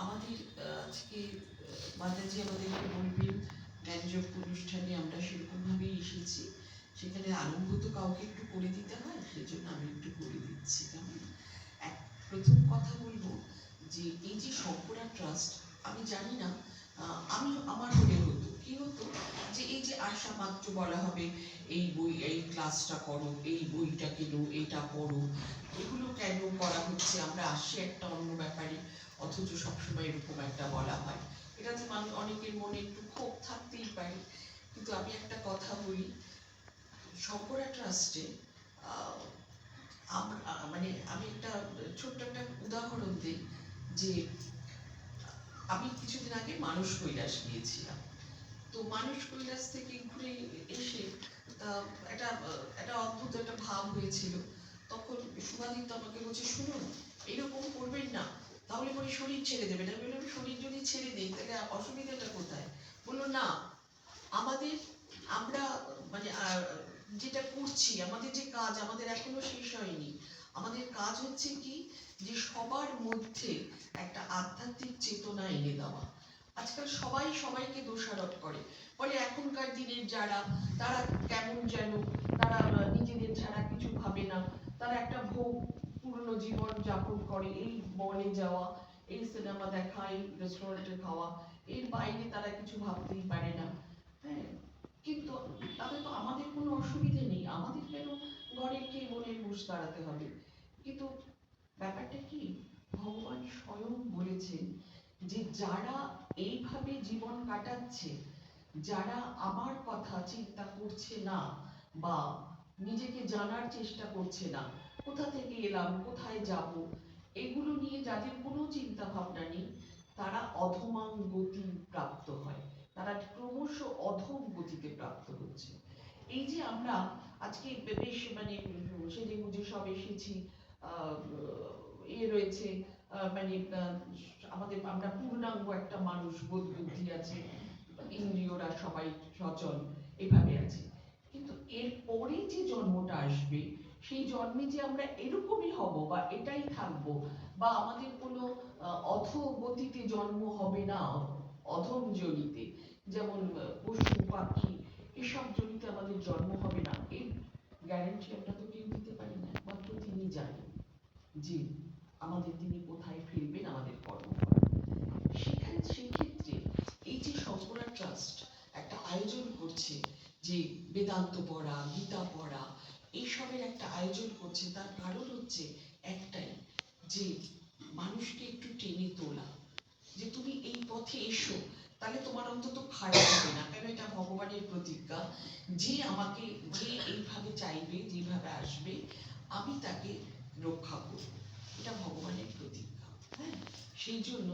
আমাদের আজকে মাতাজি আমাদেরকে বলবেন জ্ঞানযোগ অনুষ্ঠানে আমরা সেরকমভাবেই এসেছি। সেখানে আরম্ভ তো কাউকে একটু করে দিতে হয়, সেজন্য আমি একটু করে দিচ্ছি। কেমন? প্রথম কথা বলবো যে এই যে শঙ্করা ট্রাস্ট, আমি জানি না, আমি আমার হলে হতো কি হতো যে এই যে আশা মাত্র বলা হবে এই বই, এই ক্লাসটা করো, এই বইটা কেনো, এটা পড়ো, এগুলো কেন করা হচ্ছে, আমরা আসি একটা অন্য ব্যাপারে, অথচ সবসময় এরকম একটা বলা হয়। এটাতে মানুষ অনেকের মনে একটু ক্ষোভ থাকতেই পারে। কিন্তু আমি একটা কথা বলি, শঙ্করা ট্রাস্টে মানে আমি একটা ছোট্ট একটা উদাহরণ দিই যে আমি কিছুদিন আগে মানস কৈলাস গিয়েছিলাম। তো মানস কৈলাস থেকে ঘুরে এসে একটা একটা অদ্ভুত একটা ভাব হয়েছিল। তখন সুভাদিত্য আমাকে বলছে, শুনুন এরকম করবেন না, তাহলে পরে শরীর ছেড়ে দেবেন। আমি বললাম, শরীর যদি ছেড়ে দিই তাহলে অসুবিধাটা কোথায়? বললো না, আমাদের আমরা মানে যেটা করছি, আমাদের যে কাজ আমাদের এখনো শেষ হয়নি। আমাদের কাজ হচ্ছে কি, যে সবার মধ্যে একটা আধ্যাত্মিক চেতনা এনে দেওয়া। আজকাল সবাই সবাইকে দোষারোপ করে, বলে এখনকার দিনের যারা, তারা কেমন যেন, তারা নিজেদের ছাড়া কিছু ভাবে না, তারা একটা ভোগ পুরনো জীবন যাপন করে, এই মলে যাওয়া, এই সিনেমা দেখা, এই রেস্টুরেন্টে খাওয়া, এর বাইরে তারা কিছু ভাবতেই পারে না। হ্যাঁ, কিন্তু তাতে তো আমাদের কোনো অসুবিধে নেই, আমাদের কেন ঘরের কে বলে বসে দাঁড়াতে হবে? কিন্তু ব্যাপারটা কি, ভগবান স্বয়ং বলেছেন যে যারা এইভাবে জীবন কাটাচ্ছে, যারা আমার কথা চিন্তা করছে না বা নিজেকে জানার চেষ্টা করছে না, কোথা থেকে এলাম, কোথায় যাব, এগুলো নিয়ে যাদের কোনো চিন্তা ভাবনা নেই, তারা অধমাং গতি প্রাপ্ত হয়, তারা ক্রমশ অধম গতিতে প্রাপ্ত হচ্ছে। এই যে আমরা আজকে বেশ মানে সেজে গুজে সব এসেছি, রয়েছে মানে আমাদের, আমরা পূর্ণাঙ্গ একটা মানুষ, বোধ বুদ্ধি আছে, ইন্দ্রিয়রা সবাই সচল, এভাবে আছে। কিন্তু এর পরে যে জন্মটা আসবে, সেই জন্মে যে আমরা এরকমই হব বা এটাই থাকবো, বা আমাদের কোনো অধোগতিতে জন্ম হবে না, অধম জনিতে, যেমন পশু পাখি এসব জনিতে আমাদের জন্ম হবে না, এর গ্যারান্টি আমরা তো কেউ দিতে পারি না, একমাত্র তিনি জানেন যে আমাদের তিনি কোথায় ফেলবেন আমাদের কর্মফল। সেক্ষেত্রে এই যে শঙ্করা ট্রাস্ট একটা আয়োজন করছে, যে বেদান্ত পড়া, গীতা পড়া, এইসবের একটা আয়োজন করছে, তার কারণ হচ্ছে একটাই, যে মানুষকে একটু টেনে তোলা, যে তুমি এই পথে এসো, তাহলে তোমার অন্তত খারাপ হবে না। কেন? এটা ভগবানের প্রতিজ্ঞা, যে আমাকে, যে এইভাবে চাইবে, যেভাবে আসবে, আমি তাকে রক্ষা করব, এটা ভগবানের প্রতিজ্ঞা। হ্যাঁ, সেই জন্য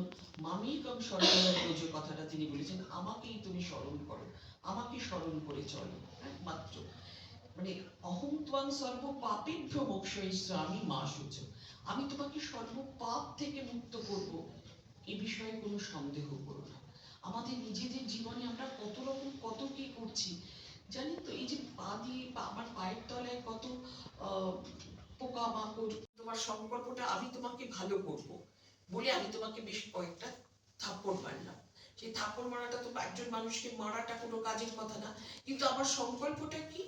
মামেকং শরণাগত কথাটা তিনি বলেছেন, আমাকেই তুমি স্মরণ করো, আমাকে স্মরণ করে চলো, একমাত্র। মানে অহং ত্বং সর্ব পাপেভ্যো মোক্ষয়িষ্যামি মা শুচ, আমি তোমাকে সর্ব পাপ থেকে মুক্ত করব, এ বিষয়ে কোনো সন্দেহ করো না। আমাদের নিজেদের জীবনে আমরা কত রকম কত কি করছি জানি তো, এই যে পা দিয়ে, বা আমার পায়ের তলায় কত পোকা মাকড়, তোমার সংকল্পটা আমি তোমাকে ভালো করব বলে আমি তোমাকে বেশ কয়েকটা থাপ্পড় মারলাম। সেই থাপ্পড় মারাটা তো একজন মানুষকে মারাটা কোনো কাজের কথা না, কিন্তু আমার সংকল্পটা কি,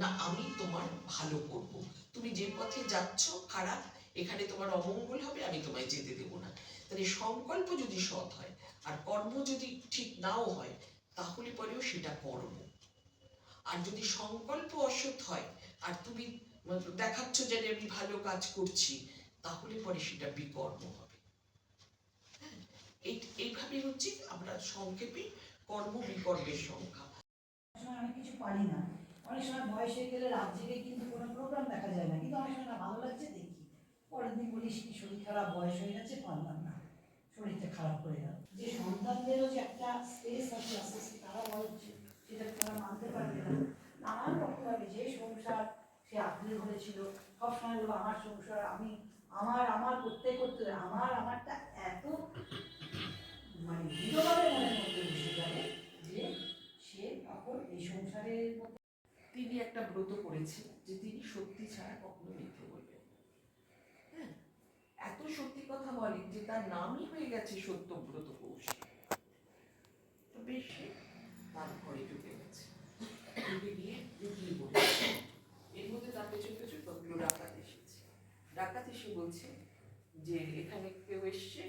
না আমি তোমার ভালো করব, তুমি যে পথে যাচ্ছ খারাপ, এখানে তোমার অমঙ্গল হবে, আমি তোমায় যেতে দেবো না। তাহলে সংকল্প যদি সৎ হয় আর কর্ম যদি ঠিক নাও হয়, তাহলে পরেও সেটা কর্ম। আর যদি সংকল্প অসৎ হয় আর তুমি দেখাচ্ছ যে আমি ভালো কাজ করছি, তাহলে পরে সেটা বিকর্ম হবে। এইভাবে হচ্ছে আমরা সংক্ষেপে কর্ম বিকর্মের সংখ্যা। আমি কিছু পারি না, অনেক সময় বয়স হয়ে গেলে রাত জেগে কিন্তু কোনো প্রোগ্রাম দেখা যায় না, কিন্তু অনেক সময় ভালো লাগছে দেখি, পরের দিন বলিস কি শরীর খারাপ, বয়স হয়ে গেছে, পারলাম না, শরীরটা খারাপ করে গেল। যে সন্তানদেরও যে একটা স্পেস আছে আস্তে আস্তে, তারা বড় হচ্ছে, সেটা তারা মানতে পারবে না। নানান রকমভাবে যে সংসার সে আঁকড়ে ধরেছিল, সবসময় বলো আমার সংসার, আমি আমার আমার করতে করতে আমারটা এত মানে দৃঢ়ভাবে মনের মধ্যে বসে যাবে যে সে তখন এই সংসারের মধ্যে। তিনি একটা ব্রত করেছেন যে তিনি সত্যি ছাড়া কখনো মিথ্যে বলবেন। হ্যাঁ, এত সত্যি কথা বলে যে তার নামই হয়ে গেছে সত্যব্রত কৌশিক। তো বেশ সে তার ঘরে ঢুকে গেছে, ঢুকে গিয়ে লুকিয়ে পড়েছে। এর মধ্যে তার পেছন পেছন কতগুলো ডাকাত এসেছে। ডাকাত এসে বলছে যে এখানে কেউ এসছে,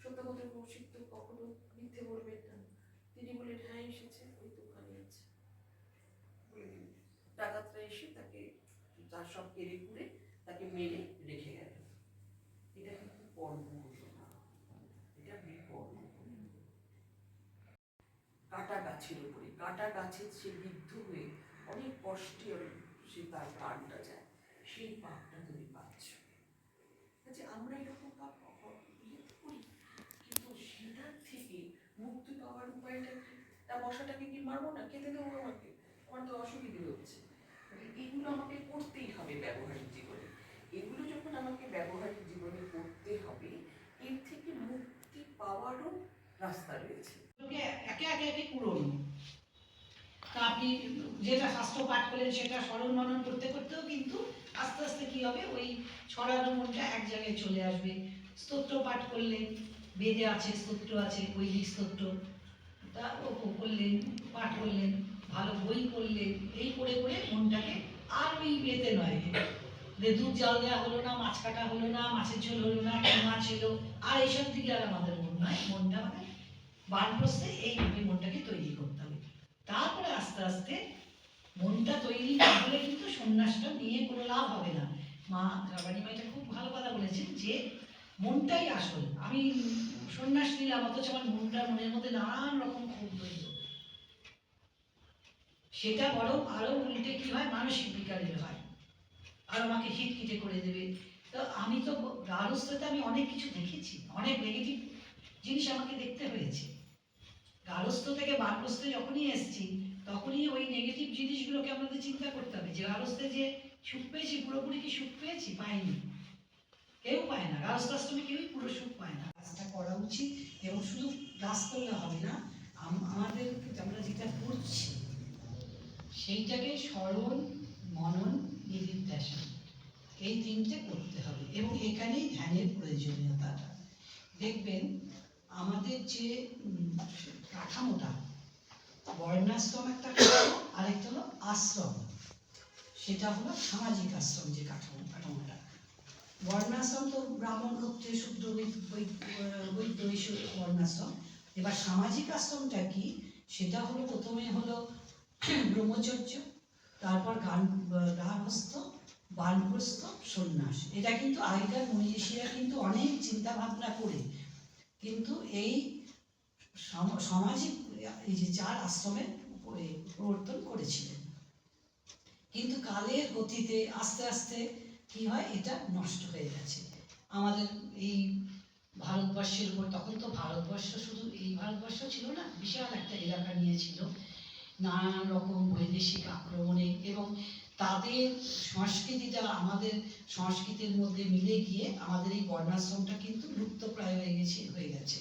সত্যব্রত কৌশিক তো কখনো মিথ্যে বলবেন না। তিনি বললেন হ্যাঁ এসেছে, ওই তো ওখানে আছে। ডাকাতরা এসে তাকে তার সব কেড়ে কুড়ে তাকে মেরে রেখে গেল। এটা কিন্তু পর্ব হলো না, এটা বিপর্ব। কাটা গাছের উপরে, কাটা গাছের সে বিদ্ধ হয়ে অনেক কষ্টে সে তার প্রাণটা যায়। সেই পাপটা তুমি পাচ্ছ। আচ্ছা, আমরা এরকম পাপ করি, কিন্তু সেটার থেকে মুক্তি পাওয়ার উপায়টা কি? তা মশাটাকে কি মারবো না, খেতে দেবো আমাকে, আমার তো অসুবিধে হচ্ছে। এগুলো আমাকে করতেই হবে ব্যবহারিক জীবনে। এগুলো যখন আমাকে ব্যবহারিক জীবনে করতে হবে, এর থেকে মুক্তি পাওয়ারও রাস্তা রয়েছে। একে একে একে পূরণ। তা আপনি যেটা শাস্ত্র পাঠ করলেন সেটা স্মরণ মনন করতে করতেও কিন্তু আস্তে আস্তে কি হবে, ওই ছড়ানো মনটা এক জায়গায় চলে আসবে। স্তোত্র পাঠ করলেন, বেদে আছে স্তোত্র আছে, বৈদিক স্তোত্র, তা করলেন, পাঠ করলেন, ভালো বই পড়লেন, এই করে করে মনটাকে আর ওই ইয়েতে নয় যে দুধ জাল দেওয়া হলো না, মাছ কাটা হলো না, মাছের ঝোল হলো না, কি মাছ এলো, আর এইসব দিকে আর আমাদের মন নয়। মনটা মানে বানপ্রস্থে এইভাবে মনটাকে তৈরি করতে হবে। তারপরে আস্তে আস্তে মনটা তৈরি না হলে কিন্তু সন্ন্যাসটা নিয়ে কোনো লাভ হবে না। মা রাবানী মা এটা খুব ভালো কথা বলেছেন যে মনটাই আসল। আমি সন্ন্যাস নিলাম অথচ আমার মনের মধ্যে নানান রকম ক্ষোভ রইল, সেটা বরং আরো উল্টে কি হয়, মানসিক বিকারের হয়, আর আমাকে খিটখিটে করে দেবে। তো আমি তো গার্হস্থ্যতে আমি অনেক কিছু দেখেছি, অনেক নেগেটিভ জিনিস আমাকে দেখতে হয়েছে। গার্হস্থ্য থেকে বানপ্রস্থে যখনই এসেছি তখনই ওই নেগেটিভ জিনিসগুলোকে আমাদের চিন্তা করতে হবে যে গার্হস্থ্যে যে সুখ পেয়েছি, পুরোপুরি কি সুখ পেয়েছি? পাইনি, কেউ পায় না। গার্হস্থ্যাশ্রমে কেউই পুরো সুখ পায় না। কাজটা করা উচিত, এবং শুধু ক্লাস করলে হবে না, আমাদের আমরা যেটা করছি সেইটাকে স্মরণ মনন নিধিধ্যাসন এই তিনটে করতে হবে, এবং এখানেই ধ্যানের প্রয়োজনীয়তাটা। দেখবেন আমাদের যে কাঠামোটা, বর্ণাশ্রম একটা কাঠামো, আরেকটা হলো আশ্রম, সেটা হলো সামাজিক আশ্রম। যে কাঠামোটা বর্ণাশ্রম তো ব্রাহ্মণ, ক্ষত্রিয়, শূদ্র, বৈদ্য বর্ণাশ্রম। এবার সামাজিক আশ্রমটা কি? সেটা হলো প্রথমে হলো ব্রহ্মচর্য, তারপর গার্হস্থ, বানপ্রস্থ, সন্ন্যাস। এটা কিন্তু আগেকার মুনি ঋষিরা কিন্তু অনেক চিন্তা ভাবনা করে কিন্তু এই সামাজিক এই যে 4 আশ্রমের প্রবর্তন করেছিলেন। কিন্তু কালের গতিতে আস্তে আস্তে কি হয়, এটা নষ্ট হয়ে গেছে আমাদের এই ভারতবর্ষের উপর। তখন তো ভারতবর্ষ শুধু এই ভারতবর্ষ ছিল না, বিশাল একটা এলাকা নিয়েছিল নানান রকম বৈদেশিক আক্রমণে, এবং তাদের সংস্কৃতিটা আমাদের সংস্কৃতির মধ্যে মিলে গিয়ে আমাদের এই বর্ণাশ্রমটা কিন্তু লুপ্তপ্রায় হয়ে গেছে।